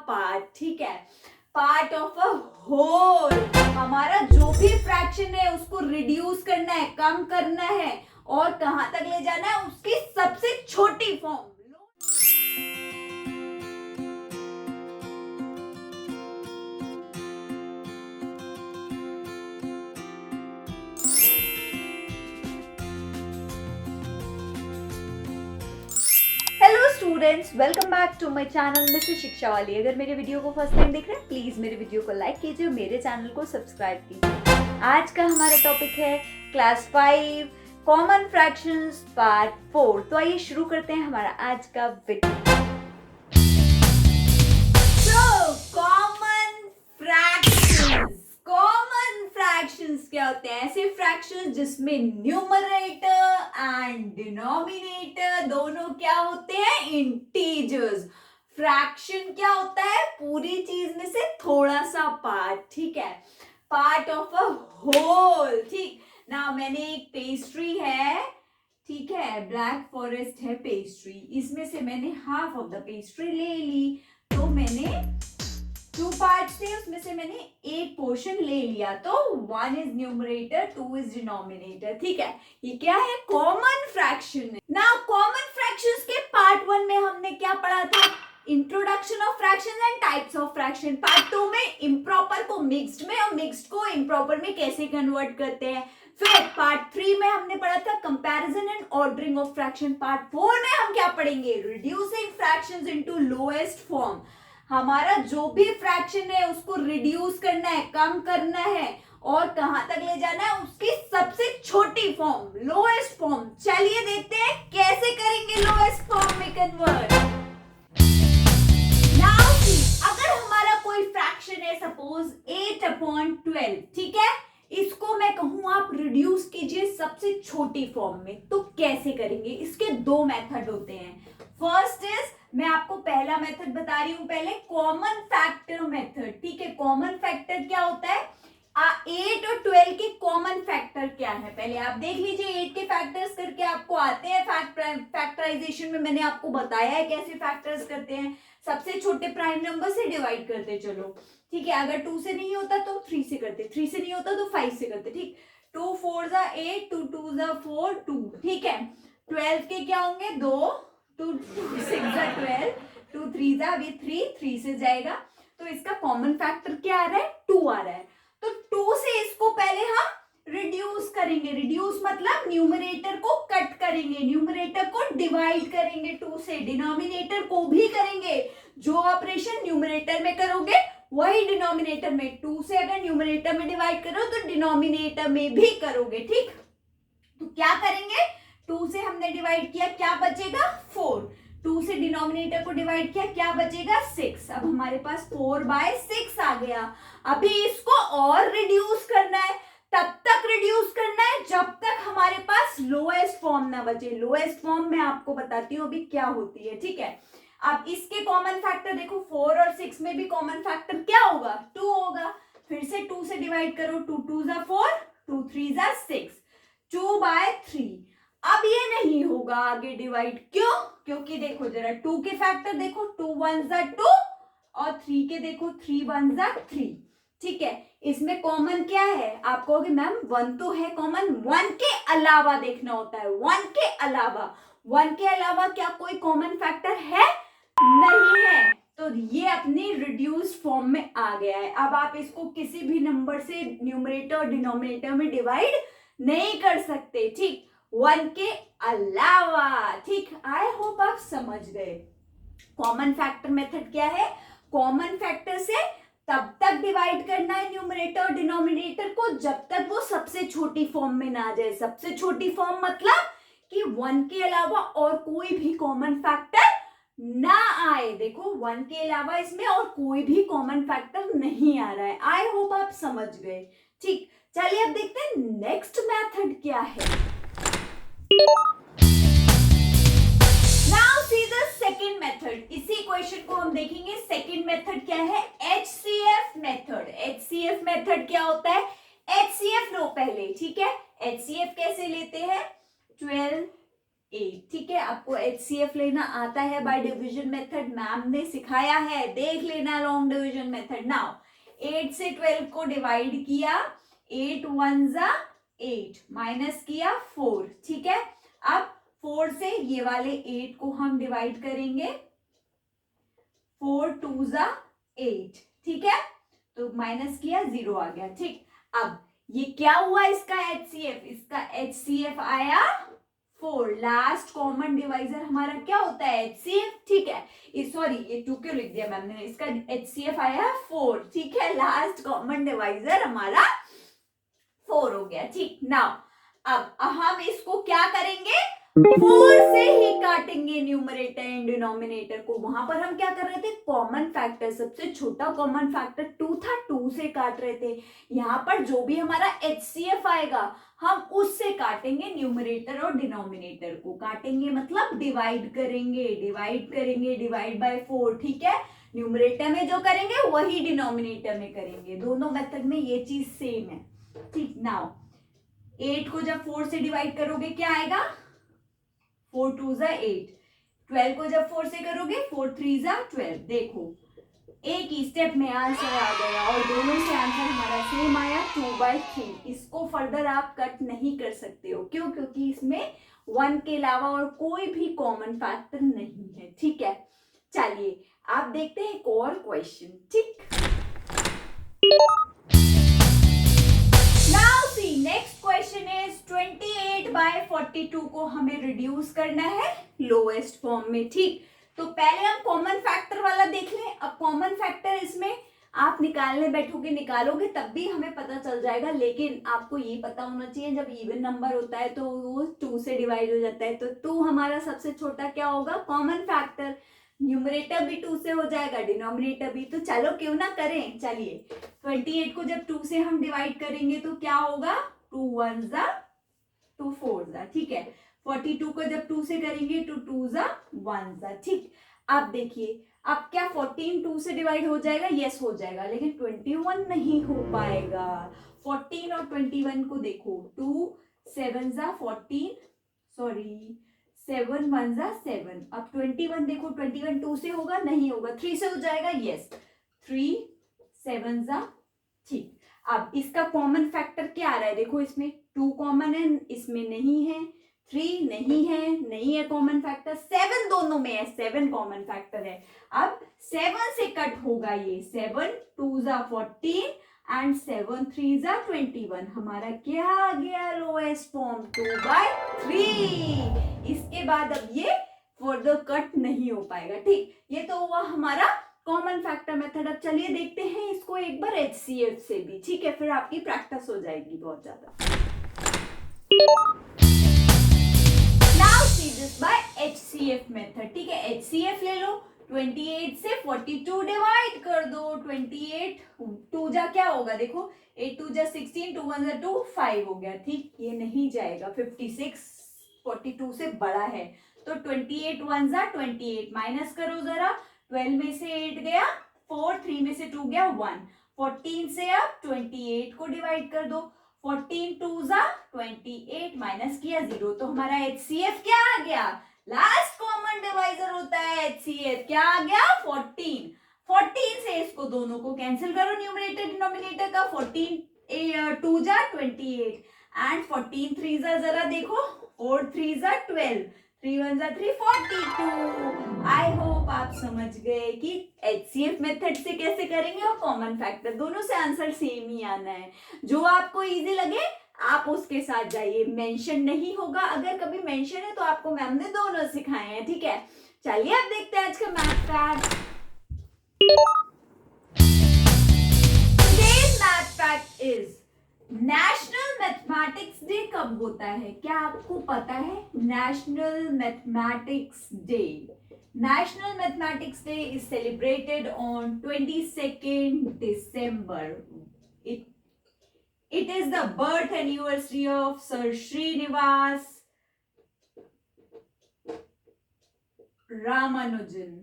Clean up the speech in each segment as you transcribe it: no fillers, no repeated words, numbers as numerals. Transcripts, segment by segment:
Part, ठीक है, part of a whole. हमारा जो भी फ्रैक्शन है उसको रिड्यूस करना है, कम करना है और कहां तक ले जाना है, उसकी सबसे छोटी form. Hello students, welcome back to my channel Mrs Shiksha Wali. अगर मेरे वीडियो को फर्स्ट टाइम देख रहे हैं प्लीज मेरे वीडियो को लाइक कीजिए और मेरे चैनल को सब्सक्राइब कीजिए। आज का हमारा टॉपिक है क्लास 5 कॉमन फ्रैक्शंस पार्ट 4। तो आइए शुरू करते हैं हमारा आज का वीडियो। कॉमन फ्रैक्शंस क्या होते हैं? ऐसे फ्रैक्शंस जिसमें न्यूमरेटर एंड डिनोमिनेटर दोनों क्या होते हैं? इंटीजर्स। फ्रैक्शन क्या होता है? पूरी चीज में से थोड़ा सा पार्ट, ठीक है, पार्ट ऑफ अ होल। ठीक ना, मैंने एक पेस्ट्री है, ठीक है, ब्लैक फॉरेस्ट है पेस्ट्री, इसमें से मैंने हाफ ऑफ द पेस्ट्री ले ली, तो मैंने 2 पार्ट्स थे, उसमें से मैंने एक पोर्शन ले लिया, तो 1 इज न्यूमरेटर, 2 इज डिनोमिनेटर, ठीक है। ये क्या है? कॉमन फ्रैक्शन है ना। कॉमन फ्रैक्शंस के पार्ट 1 में हमने क्या पढ़ा था? Introduction of fractions and types of fraction. Part 2 में इम्प्रॉपर को मिक्स्ड में और मिक्स्ड को इम्प्रॉपर में कैसे कन्वर्ट करते हैं। फिर पार्ट 3 में हमने पढ़ा था comparison and ordering of fraction. Part 4 में हम क्या पढ़ेंगे? Reducing fractions into lowest form. हमारा जो भी फ्रैक्शन है उसको रिड्यूस करना है, कम करना है और कहां तक ले जाना है, उसकी सबसे छोटी फॉर्म, लोएस्ट फॉर्म। चलिए देखते हैं कैसे करेंगे लोएस्ट फॉर्म में कन्वर्ट। नाउ सी, अगर हमारा कोई फ्रैक्शन है सपोज 8/12, ठीक है, इसको मैं कहूं आप रिड्यूस कीजिए सबसे छोटी फॉर्म में, तो कैसे करेंगे? इसके 2 मेथड होते हैं। फर्स्ट इज, मैं आपको पहला मेथड बता रही हूं पहले, कॉमन फैक्टर मेथड, ठीक है। कॉमन फैक्टर क्या होता है? 8 और 12 के कॉमन फैक्टर क्या है पहले आप देख लीजिए। 8 के फैक्टर्स करके आपको आते हैं, फैक्टराइजेशन में मैंने आपको बताया है कैसे फैक्टर्स करते हैं। सबसे छोटे प्राइम नंबर से डिवाइड करते चलो, ठीक है। अगर 2 से नहीं होता तो 3 से करते, 3 से नहीं होता तो 5 से करते, ठीक। 2 4 जा 8, 2 2 जा 4, 2, ठीक है। 12 के क्या होंगे? 2, 2 6 जा 12, 2 3 जा अभी 3 से जाएगा, तो इसका कॉमन फैक्टर क्या आ रहा है? 2 आ रहा है। तो 2 से इसको पहले हम रिड्यूस करेंगे। रिड्यूस मतलब न्यूमरेटर को कट करेंगे, न्यूमरेटर को डिवाइड करेंगे 2 से, डिनोमिनेटर को भी करेंगे। जो ऑपरेशन न्यूमरेटर में करोगे वही डिनोमिनेटर में, 2 से अगर न्यूमरेटर में डिवाइड करो तो डिनोमिनेटर में भी करोगे, ठीक। तो क्या करेंगे? 2 से हमने डिवाइड किया, क्या बचेगा? 4। 2 से डिनोमिनेटर को डिवाइड किया, क्या बचेगा? 6। अब हमारे पास 4/6 आ गया। अभी इसको और रिड्यूस करना है, तब तक रिड्यूस करना है जब तक हमारे पास लोएस्ट फॉर्म ना बचे। लोएस्ट फॉर्म मैं आपको बताती हूँ अभी क्या होती है, ठीक है। अब इसके कॉमन फैक्टर देखो, 4 और 6 में भी कॉमन फैक्टर क्या होगा? 2 होगा। फिर से 2 से डिवाइड करो, 2 2 जा 4, 2 3 जा 6, 2/3। अब ये नहीं होगा आगे डिवाइड, क्यों? क्योंकि देखो जरा 2 के फैक्टर देखो, 2 1 जा 2 और 3 के देखो, 3 1 जा 3, ठीक है। इसमें कॉमन क्या है? आप कहोगे मैम 1 तो है कॉमन, 1 के अलावा देखना होता है, 1 के अलावा। 1 के अलावा क्या कोई कॉमन फैक्टर है? नहीं है। तो ये अपनी रिड्यूस फॉर्म में आ गया है। अब आप इसको किसी भी नंबर से न्यूमरेटर और डिनोमिनेटर में डिवाइड नहीं कर सकते, ठीक, 1 के अलावा, ठीक। आई होप आप समझ गए। कॉमन फैक्टर मेथड क्या है? कॉमन फैक्टर से तब तक डिवाइड करना है न्यूमरेटर और डिनोमिनेटर को जब तक वो सबसे छोटी फॉर्म में ना आ जाए। सबसे छोटी फॉर्म मतलब कि 1 के अलावा और कोई भी कॉमन फैक्टर ना आए। देखो 1 के अलावा इसमें और कोई भी कॉमन फैक्टर नहीं आ रहा है। आई होप आप समझ गए, ठीक। चलिए अब देखते हैं नेक्स्ट मेथड क्या है। Now see the second method. इसी क्वेश्चन को हम देखेंगे। सेकंड मेथड क्या है? HCF method. HCF मेथड क्या होता है? HCF लो पहले, ठीक है। HCF कैसे लेते हैं? 12 8। ठीक है, आपको HCF लेना आता है बाय डिवीजन मेथड, मैम ने सिखाया है, देख लेना लॉन्ग डिवीजन मेथड। नाउ 8 से 12 को डिवाइड किया, 8 1 जा 8 माइनस किया 4। ठीक है, अब 4 से ये वाले 8 को हम डिवाइड करेंगे, 4 2 जा 8। ठीक है, तो माइनस किया 0 आ गया। ठीक, अब ये क्या हुआ इसका HCF, इसका HCF आया 4। लास्ट कॉमन डिवाइजर हमारा क्या होता है, HCF। ठीक है, सॉरी ये 2 क्यों लिख दिया मैम ने, इसका HCF आया 4। ठीक है, लास्ट कॉमन डिवाइजर हमारा 4 हो गया। ठीक, नाउ अब हम इसको क्या करेंगे, 4 से ही काटेंगे न्यूमरेटर एंड डिनोमिनेटर को। वहां पर हम क्या कर रहे थे, कॉमन फैक्टर, सबसे छोटा कॉमन फैक्टर 2 था, 2 से काट रहे थे। यहाँ पर जो भी हमारा HCF आएगा हम उससे काटेंगे, न्यूमरेटर और डिनोमिनेटर को काटेंगे, मतलब डिवाइड करेंगे, डिवाइड बाय 4। ठीक है, न्यूमरेटर में जो करेंगे वही डिनोमिनेटर में करेंगे, दोनों मेथड में ये चीज सेम है। ठीक, नाउ 8 को जब 4 से डिवाइड करोगे क्या आएगा, 4 2 जा 8। 12 को जब 4 से करोगे 4 3 जा 12। देखो एक ही स्टेप में आंसर आ गया और दोनों से आंसर हमारा सेम आया, 2/3। इसको फर्दर आप कट नहीं कर सकते हो, क्यों, क्योंकि इसमें 1 के अलावा और कोई भी कॉमन फैक्टर नहीं है। ठीक है, चलिए आप देखते हैं एक और क्वेश्चन। ठीक, नेक्स्ट क्वेश्चन इज 28/42 को हमें रिड्यूस करना है लोएस्ट फॉर्म में। ठीक, तो पहले हम कॉमन फैक्टर वाला देख लें। अब कॉमन फैक्टर इसमें आप निकालने बैठोगे, निकालोगे तब भी हमें पता चल जाएगा, लेकिन आपको ये पता होना चाहिए जब इवन नंबर होता है तो वो 2 से डिवाइड हो जाता है, तो 2 हमारा सबसे छोटा क्या होगा, कॉमन फैक्टर। न्यूमरेटर भी 2 से हो जाएगा, डिनोमिनेटर भी। तो चलो क्यों ना करें, चलिए 28 को जब 2 से हम डिवाइड करेंगे तो क्या होगा, 2 1 जा 2 4 जा। ठीक है, 42 को जब 2 से करेंगे तो 2 जा 1 जा। ठीक, अब देखिए अब क्या 14 2 से डिवाइड हो जाएगा, यस हो जाएगा, लेकिन 21 नहीं हो पाएगा। 14 और 21 को देखो, 2 7 जा 14, सॉरी 7 1 जा 7। अब 21 देखो, 21 2 से होगा, नहीं होगा, 3 से हो जाएगा, यस 3 7 जा। ठीक, अब इसका कॉमन फैक्टर क्या आ रहा है, देखो इसमें 2 कॉमन है, इसमें नहीं है, 3 नहीं है कॉमन फैक्टर, 7 दोनों में है, 7 कॉमन फैक्टर है। अब 7 से कट होगा ये, 7 2 जा 14 एंड 7 3 जा 21। हमारा क्या आ गया, लोएस्ट फॉर्म 2/3। इसके बाद अब ये फर्दर कट नहीं हो पाएगा। ठीक, ये तो हुआ हमारा कॉमन फैक्टर मेथड। अब चलिए देखते हैं इसको एक बार HCF से भी। ठीक है, फिर आपकी प्रैक्टिस हो जाएगी बहुत ज्यादा। Now see this by HCF method. ठीक है, HCF ले लो, 28 से 42 डिवाइड कर दो, 28 2 जा क्या होगा, देखो 8 2 जा 16, 2 1 जा 2 5 हो गया। ठीक, ये नहीं जाएगा, 56 42 से बड़ा है, तो 28 1 जा 28 माइनस करो जरा, 12 में से 8 गया 4, 3 में से 2 गया 1, 14 से अब 28 को डिवाइड कर दो, 14 2 जा 28 माइनस किया 0, तो हमारा HCF क्या आ गया, लास्ट कॉमन डिवाइजर होता है HCF, क्या आ गया 14। 14 से इसको दोनों को कैंसिल करो, न्यूमरेटर डिनोमिनेटर का, 14 2 जा 28 एंड 14 3 जा जरा देखो, 4 3 जा 12, 3 1 जा 3 42। आई होप आप समझ गए कि HCF मेथड से कैसे करेंगे और कॉमन फैक्टर, दोनों से आंसर सेम ही आना है। जो आपको इजी लगे आप उसके साथ जाइए, मेंशन नहीं होगा, अगर कभी मेंशन है तो आपको मैम ने दोनों सिखाए हैं। ठीक है, चलिए अब देखते हैं आज का math fact. Today's math fact is national mathematics day कब होता है, क्या आपको पता है? National mathematics day, national mathematics day is celebrated on 22nd December. It is the birth anniversary of Sir Srinivas Ramanujan.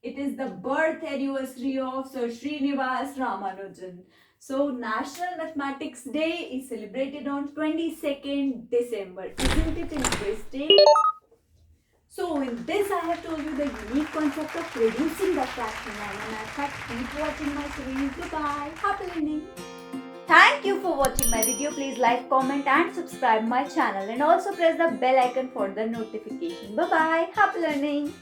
It is the birth anniversary of Sir Srinivas Ramanujan. So, National Mathematics Day is celebrated on 22nd December. Isn't it interesting? So in this I have told you the unique concept of reducing the fraction line and method. Keep watching my series. Goodbye. Happy learning. Thank you for watching my video. Please like, comment and subscribe my channel and also press the bell icon for the notification. Bye bye. Happy learning.